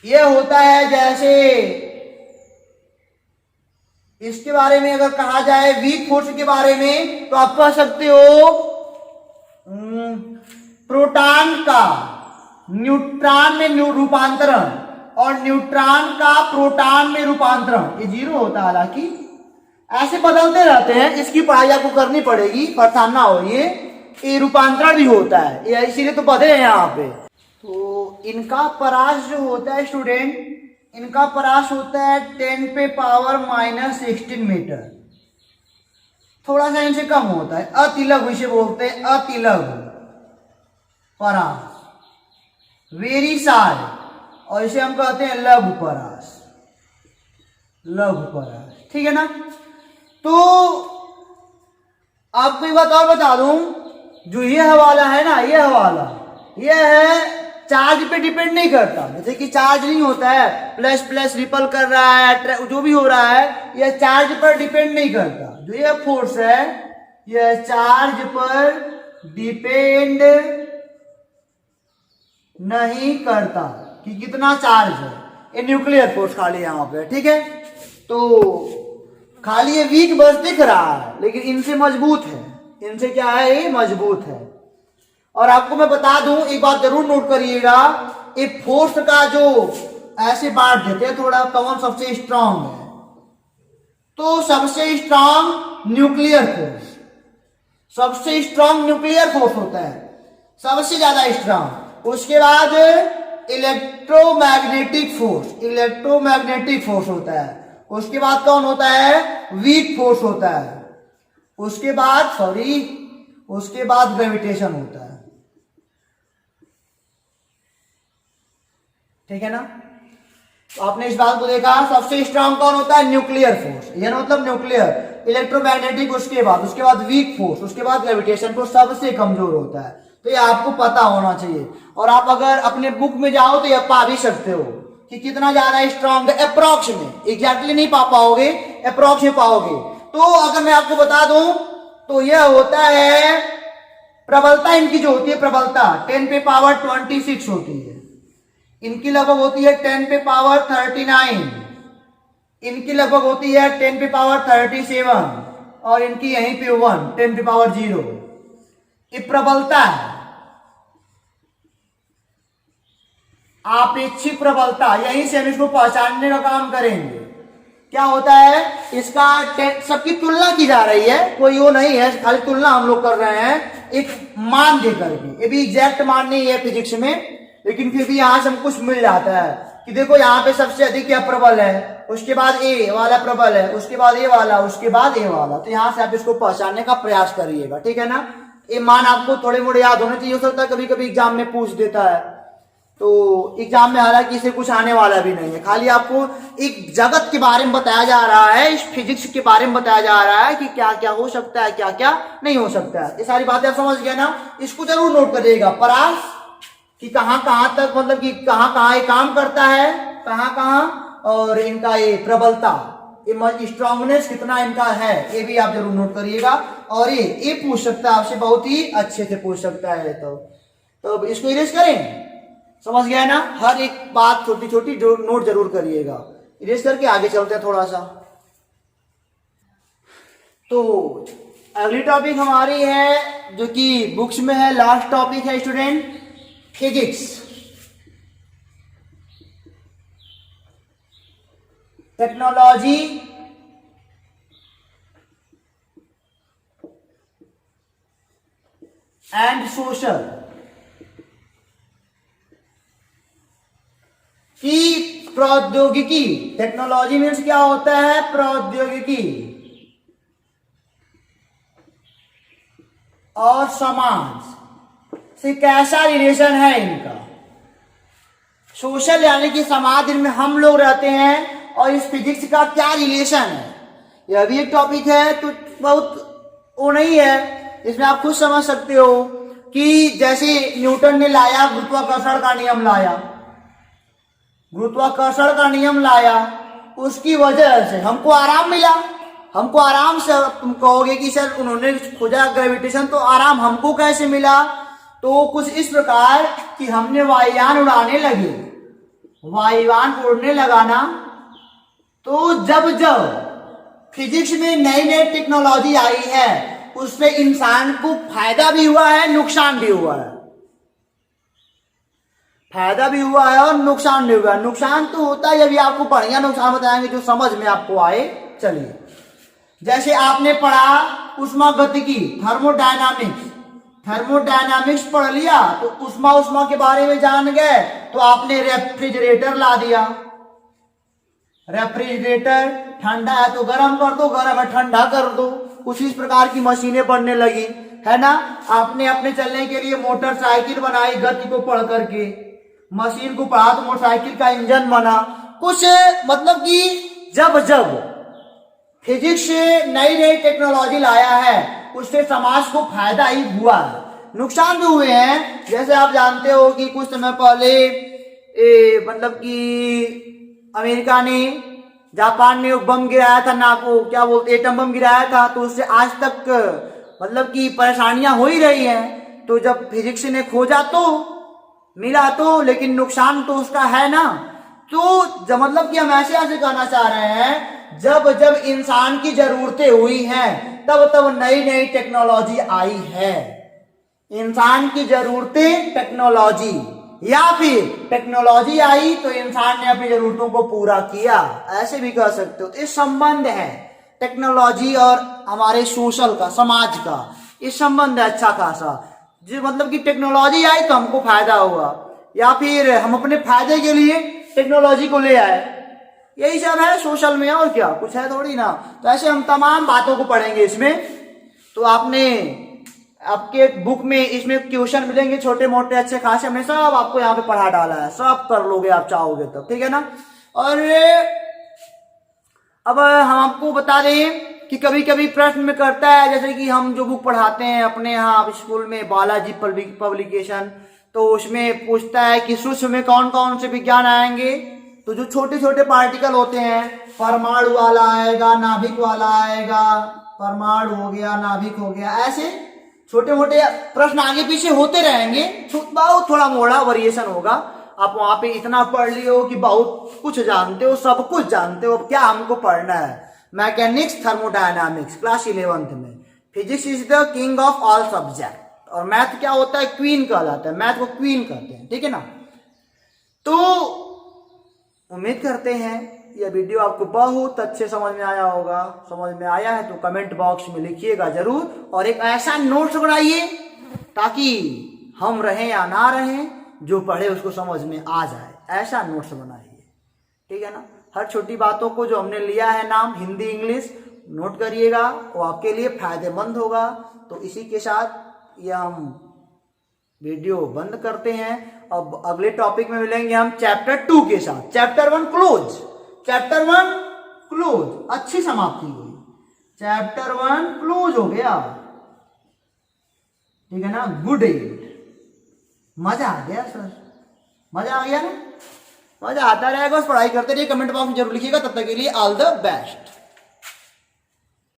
ये होता है जैसे इसके बारे में अगर कहा जाए वीक फोर्स के बारे में, तो आप कह सकते हो प्रोटॉन का न्यूट्रॉन में रूपांतरण और न्यूट्रॉन का प्रोटॉन में रूपांतरण, ये जीरो होता है। हालांकि ऐसे बदलते रहते हैं, इसकी पढ़ाई आपको करनी पड़ेगी, परेशान ना हो। ये रूपांतरण भी होता है, ये इसीलिए तो पढ़े हैं यहाँ पे। तो इनका परास जो होता है स्टूडेंट, इनका परास होता है 10 पे पावर -16 मीटर, थोड़ा सा इनसे कम होता है। अतिलघु इसे बोलते हैं, अतिलघु परास, वेरी सार, और इसे हम कहते हैं लघु परास, लघु परास, ठीक है ना। तो आपको एक बात और बता दूं, जो ये हवाला है ना, ये हवाला ये है चार्ज पे डिपेंड नहीं करता। जैसे कि चार्ज नहीं होता है, प्लस प्लस रिपल कर रहा है, जो भी हो रहा है, यह चार्ज पर डिपेंड नहीं करता। जो ये फोर्स है, यह चार्ज पर डिपेंड नहीं करता कि कितना चार्ज है। ये न्यूक्लियर फोर्स खाली यहां पे, ठीक है। तो खाली ये वीक बस दिख रहा है, लेकिन इनसे मजबूत है, इनसे क्या है, ये मजबूत है। और आपको मैं बता दूं, एक बात जरूर नोट करिएगा, ये फोर्स का जो ऐसे बांट देते हैं थोड़ा, कौन सबसे स्ट्रांग है, तो सबसे स्ट्रांग न्यूक्लियर फोर्स, सबसे स्ट्रांग न्यूक्लियर फोर्स होता है, सबसे ज्यादा स्ट्रांग। उसके बाद इलेक्ट्रोमैग्नेटिक फोर्स, इलेक्ट्रोमैग्नेटिक फोर्स होता है। उसके बाद कौन होता है, वीक फोर्स होता है। उसके बाद उसके बाद ग्रेविटेशन होता है, ठीक है ना। तो आपने इस बात को देखा, सबसे स्ट्रांग कौन होता है, न्यूक्लियर फोर्स, यह मतलब न्यूक्लियर, इलेक्ट्रोमैग्नेटिक उसके बाद वीक फोर्स, उसके बाद ग्रेविटेशन फोर्स सबसे कमजोर होता है। तो ये आपको पता होना चाहिए। और आप अगर अपने बुक में जाओ तो ये पा भी सकते हो कि कितना ज्यादा स्ट्रांग है, अप्रोक्स में, एग्जैक्टली नहीं पा पाओगे, अप्रोक्स में पाओगे। तो अगर मैं आपको बता दूं, तो यह होता है प्रबलता, इनकी जो होती है प्रबलता 10 पे पावर 26 होती है। इनकी लगभग होती है 10 पे पावर 39, इनकी लगभग होती है 10 पे पावर 37, और इनकी यहीं पे 1 10 पे पावर 0। ये प्रबलता है, आपेक्षिक प्रबलता, यहीं से हम इसको पहचानने का काम करेंगे। क्या होता है, इसका सबकी तुलना की जा रही है, कोई वो नहीं है, खाली तुलना हम लोग कर रहे हैं एक मान दे करके। ये भी एग्जैक्ट मान नहीं है फिजिक्स में, लेकिन फिर भी यहां से हम कुछ मिल जाता है कि देखो यहाँ पे सबसे अधिक क्या प्रबल है, उसके बाद ए वाला प्रबल है, उसके बाद ए वाला, उसके बाद ए वाला। तो यहां से आप इसको पहचानने का प्रयास करिएगा, ठीक है ना। ये मान आपको थोड़े मोड़े याद होने चाहिए, हो सकता है कभी कभी एग्जाम में पूछ देता है। तो एग्जाम में हालांकि इसे कुछ आने वाला भी नहीं है, खाली आपको एक जगत के बारे में बताया जा रहा है, इस फिजिक्स के बारे में बताया जा रहा है कि क्या क्या हो सकता है, क्या क्या नहीं हो सकता है। ये सारी बातें आप समझ गए ना। इसको जरूर नोट करिएगा, परास कि कहां कहां तक, मतलब कि कहां कहां ये काम करता है, कहां कहां, और इनका ये प्रबलता, ये स्ट्रांगनेस कितना इनका है, ये भी आप जरूर नोट करिएगा। और ये पूछ सकता है आपसे, बहुत ही अच्छे से पूछ सकता है। तो इसको इरेज करें, समझ गया ना। हर एक बात छोटी छोटी जो नोट जरूर करिएगा। इरेज करके आगे चलते हैं थोड़ा सा। तो अगली टॉपिक हमारी है, जो कि बुक्स में है, लास्ट टॉपिक है student, physics, technology and social, की प्रौद्योगिकी। टेक्नोलॉजी मीन्स क्या होता है, प्रौद्योगिकी, और समाज से कैसा रिलेशन है इनका। सोशल यानी कि समाज जिनमें हम लोग रहते हैं, और इस फिजिक्स का क्या रिलेशन है, यह भी एक टॉपिक है। तो बहुत वो नहीं है, इसमें आप खुद समझ सकते हो कि जैसे न्यूटन ने लाया गुरुत्वाकर्षण का नियम लाया, गुरुत्वाकर्षण का नियम लाया, उसकी वजह से हमको आराम मिला। हमको आराम से, तुम कहोगे कि सर उन्होंने खोजा ग्रेविटेशन तो आराम हमको कैसे मिला? तो कुछ इस प्रकार कि हमने वायुयान उड़ाने लगे, वायुयान उड़ने लगा ना, तो जब जब फिजिक्स में नई नई टेक्नोलॉजी आई है उससे इंसान को फायदा भी हुआ है, नुकसान भी हुआ है। फायदा भी हुआ है और नुकसान भी हुआ है। नुकसान तो होता है, अभी आपको बढ़िया नुकसान बताएंगे जो समझ में आपको आए। चलिए, जैसे आपने पढ़ा ऊष्मागतिकी, थर्मोडायनामिक्स, थर्मोडायनामिक्स पढ़ लिया तो उष्मा के बारे में जान गए, तो आपने रेफ्रिजरेटर ला दिया। रेफ्रिजरेटर ठंडा है तो गर्म कर दो, गर्म है ठंडा कर दो। कुछ इस प्रकार की मशीनें बनने लगी, है ना। आपने अपने चलने के लिए मोटरसाइकिल बनाई, गति को पढ़ करके मशीन को पढ़ा तो मोटरसाइकिल का इंजन बना। कुछ मतलब कि जब जब फिजिक्स से नई नई टेक्नोलॉजी लाया है उससे समाज को फायदा ही हुआ है, नुकसान भी हुए हैं। जैसे आप जानते हो कि कुछ समय पहले मतलब कि अमेरिका ने, जापान ने बम गिराया था ना, को क्या बोलते, एटम बम गिराया था, तो उससे आज तक मतलब कि परेशानियां हो ही रही हैं। तो जब फिजिक्स ने खोजा तो मिला तो, लेकिन नुकसान तो उसका है ना। तो जब मतलब कि हम ऐसे कहना चाह रहे हैं, जब जब इंसान की जरूरतें हुई हैं तब तब नई नई टेक्नोलॉजी आई है। इंसान की जरूरतें टेक्नोलॉजी, या फिर टेक्नोलॉजी आई तो इंसान ने अपनी जरूरतों को पूरा किया, ऐसे भी कह सकते हो। तो ये संबंध है टेक्नोलॉजी और हमारे सोशल का, समाज का, ये संबंध है अच्छा खासा। जो मतलब कि टेक्नोलॉजी आई तो हमको फायदा हुआ, या फिर हम अपने फायदे के लिए टेक्नोलॉजी को ले आए, यही सब है सोशल में, और क्या कुछ है थोड़ी ना। तो ऐसे हम तमाम बातों को पढ़ेंगे इसमें। तो आपने आपके बुक में इसमें क्वेश्चन मिलेंगे छोटे मोटे अच्छे खासे, हमने सब आपको यहाँ पे पढ़ा डाला है, सब कर लोगे आप चाहोगे तो, ठीक है ना। और अब हम आपको बता दें कि कभी कभी प्रश्न में करता है, जैसे कि हम जो बुक पढ़ाते हैं अपने यहाँ स्कूल में, बालाजी पब्लिकेशन, तो उसमें पूछता है कि सूक्ष्म में कौन कौन से विज्ञान आएंगे। तो जो छोटे छोटे पार्टिकल होते हैं, परमाणु वाला आएगा, नाभिक वाला आएगा, परमाणु हो गया, नाभिक हो गया, ऐसे छोटे मोटे प्रश्न आगे पीछे होते रहेंगे। बहुत थोड़ा मोड़ा वेरिएशन होगा। आप वहां पे इतना पढ़ लियो कि बहुत कुछ जानते हो, सब कुछ जानते हो। क्या हमको पढ़ना है? मैकेनिक्स, थर्मोडायनामिक्स, क्लास 11th में। Physics is the king of all subject, और मैथ क्या होता है? क्वीन कहलाता है, मैथ को क्वीन कहते हैं, ठीक है ना। तो उम्मीद करते हैं यह वीडियो आपको बहुत अच्छे समझ में आया होगा। समझ में आया है तो कमेंट बॉक्स में लिखिएगा जरूर, और एक ऐसा नोट्स बनाइए ताकि हम रहें या ना रहें, जो पढ़े उसको समझ में आ जाए, ऐसा नोट्स बनाइए, ठीक है ना। हर छोटी बातों को जो हमने लिया है नाम, हिंदी इंग्लिश, नोट करिएगा, वो आपके लिए फायदेमंद होगा। तो इसी के साथ ये हम वीडियो बंद करते हैं। अब अगले टॉपिक में मिलेंगे हम चैप्टर 2 के साथ। चैप्टर 1 क्लोज, चैप्टर 1 क्लोज, अच्छी समाप्ति हुई। चैप्टर 1 क्लोज हो गया, ठीक है ना। गुड एड, मजा आ गया सर, मजा आ गया ना। मजा आता रहेगा, बस पढ़ाई करते रहिए। कमेंट बॉक्स में जरूर लिखिएगा। तब तक के लिए ऑल द बेस्ट।